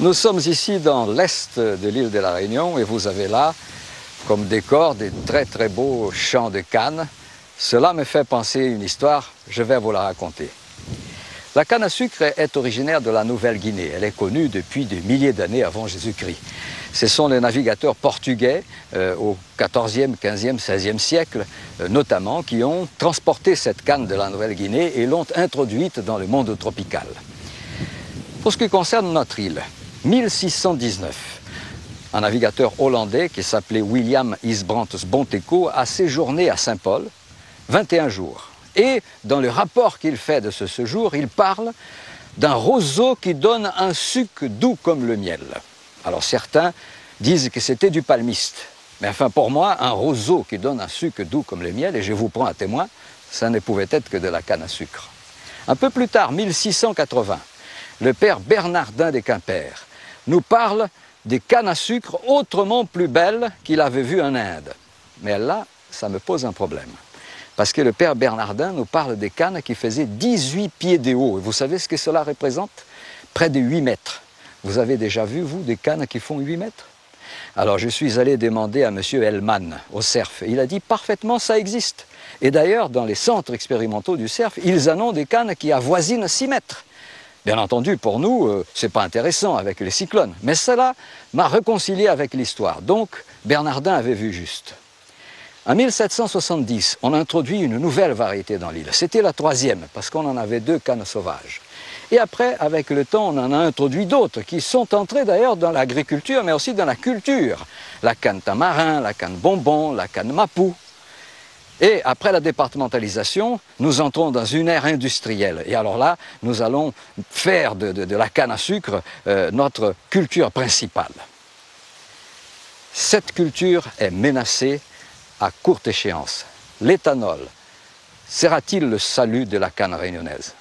Nous sommes ici dans l'est de l'île de la Réunion et vous avez là, comme décor, des très beaux champs de canne. Cela me fait penser une histoire, je vais vous la raconter. La canne à sucre est originaire de la Nouvelle-Guinée. Elle est connue depuis des milliers d'années avant Jésus-Christ. Ce sont les navigateurs portugais au XIVe, XVe, XVIe siècle, notamment, qui ont transporté cette canne de la Nouvelle-Guinée et l'ont introduite dans le monde tropical. Pour ce qui concerne notre île, 1619, un navigateur hollandais qui s'appelait William Isbrantes Bontekoe a séjourné à Saint-Paul 21 jours. Et dans le rapport qu'il fait de ce séjour, il parle d'un roseau qui donne un suc doux comme le miel. Alors certains disent que c'était du palmiste. Mais enfin pour moi, un roseau qui donne un suc doux comme le miel, et je vous prends à témoin, ça ne pouvait être que de la canne à sucre. Un peu plus tard, 1680, le père Bernardin des Quimper nous parle des cannes à sucre autrement plus belles qu'il avait vues en Inde. Mais là, ça me pose un problème. Parce que le père Bernardin nous parle des cannes qui faisaient 18 pieds de haut. Et vous savez ce que cela représente? Près de 8 mètres. Vous avez déjà vu, vous, des cannes qui font 8 mètres? Alors je suis allé demander à M. Hellman au CERF. Il a dit parfaitement, ça existe. Et d'ailleurs, dans les centres expérimentaux du CERF, ils en ont des cannes qui avoisinent 6 mètres. Bien entendu, pour nous, ce n'est pas intéressant avec les cyclones. Mais cela m'a réconcilié avec l'histoire. Donc, Bernardin avait vu juste. En 1770, on a introduit une nouvelle variété dans l'île. C'était la troisième, parce qu'on en avait 2 cannes sauvages. Et après, avec le temps, on en a introduit d'autres qui sont entrées d'ailleurs dans l'agriculture, mais aussi dans la culture. La canne tamarin, la canne bonbon, la canne mapou. Et après la départementalisation, nous entrons dans une ère industrielle. Et alors là, nous allons faire de la canne à sucre notre culture principale. Cette culture est menacée à courte échéance. L'éthanol sera-t-il le salut de la canne réunionnaise?